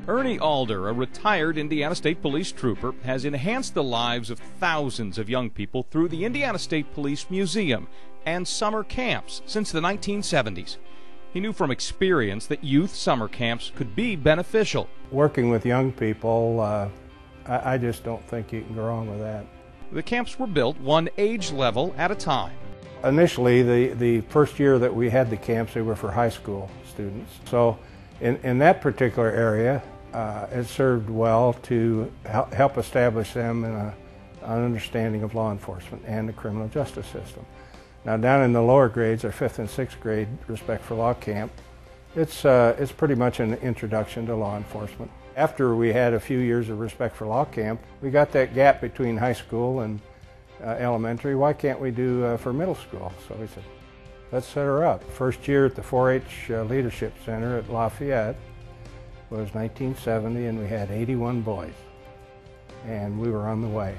Ernie Alder, a retired Indiana State Police trooper, has enhanced the lives of thousands of young people through the Indiana State Police Museum and summer camps since the 1970s. He knew from experience that youth summer camps could be beneficial. Working with young people, I just don't think you can go wrong with that. The camps were built one age level at a time. Initially, the first year that we had the camps, they were for high school students. So in that particular area, it served well to help establish them in an understanding of law enforcement and the criminal justice system. Now down in the lower grades, our 5th and 6th grade Respect for Law camp, it's pretty much an introduction to law enforcement. After we had a few years of Respect for Law camp, we got that gap between high school and elementary. Why can't we do for middle school? So we said, let's set her up. First year at the 4-H Leadership Center at Lafayette was 1970, and we had 81 boys, and we were on the way.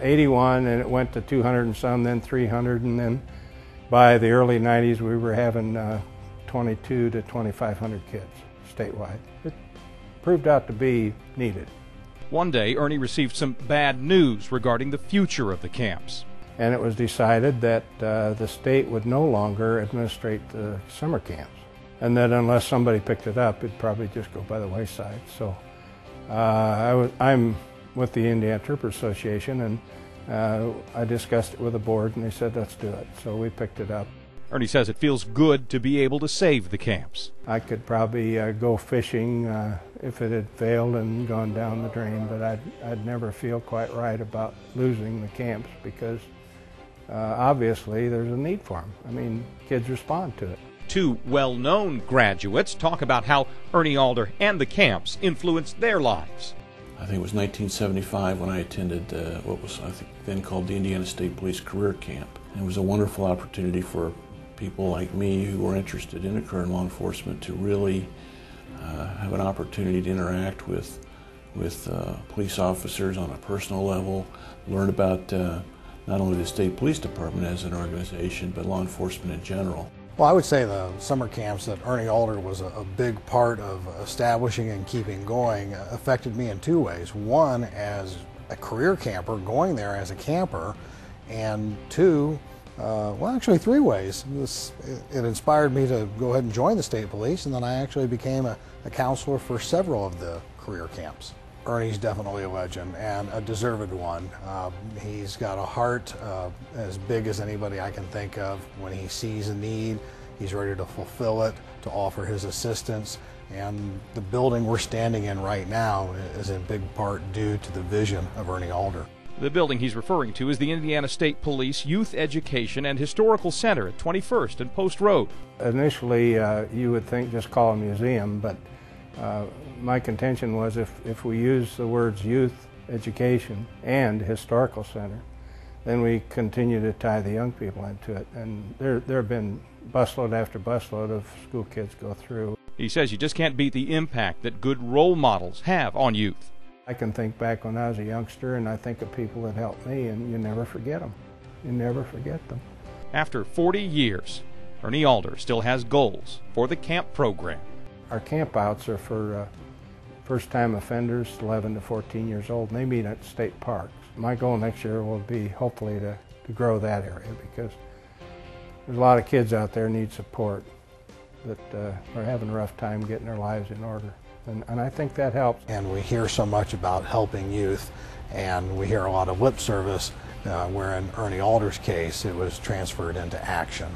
81, and it went to 200 and some, then 300, and then by the early 90s we were having 22 to 2,500 kids statewide. It proved out to be needed. One day, Ernie received some bad news regarding the future of the camps. And it was decided that the state would no longer administrate the summer camps, and that unless somebody picked it up, it'd probably just go by the wayside. So I'm with the Indiana Troopers Association, and I discussed it with the board, and they said, let's do it. So we picked it up. Ernie says it feels good to be able to save the camps. I could probably go fishing if it had failed and gone down the drain, but I'd never feel quite right about losing the camps, because obviously there's a need for them. I mean, kids respond to it. Two well-known graduates talk about how Ernie Alder and the camps influenced their lives. I think it was 1975 when I attended what was, I think, then called the Indiana State Police Career Camp. And it was a wonderful opportunity for people like me who were interested in a career in law enforcement to really have an opportunity to interact with police officers on a personal level, learn about not only the State Police Department as an organization, but law enforcement in general. Well, I would say the summer camps that Ernie Alder was a big part of establishing and keeping going affected me in two ways. One, as a career camper, going there as a camper, and two, well, actually three ways. It inspired me to go ahead and join the state police, and then I actually became a counselor for several of the career camps. Ernie's definitely a legend, and a deserved one. He's got a heart as big as anybody I can think of. When he sees a need, he's ready to fulfill it, to offer his assistance, and the building we're standing in right now is in big part due to the vision of Ernie Alder. The building he's referring to is the Indiana State Police Youth Education and Historical Center at 21st and Post Road. Initially, you would think just call a museum, but my contention was if we use the words youth education and historical center, then we continue to tie the young people into it. And there have been busload after busload of school kids go through. He says you just can't beat the impact that good role models have on youth. I can think back when I was a youngster, and I think of people that helped me, and you never forget them. You never forget them. After 40 years, Ernie Alder still has goals for the camp program. Our campouts are for first-time offenders, 11 to 14 years old, and they meet at state parks. My goal next year will be hopefully to grow that area, because there's a lot of kids out there need support that are having a rough time getting their lives in order. And I think that helps. And we hear so much about helping youth, and we hear a lot of lip service, where in Ernie Alder's case it was transferred into action.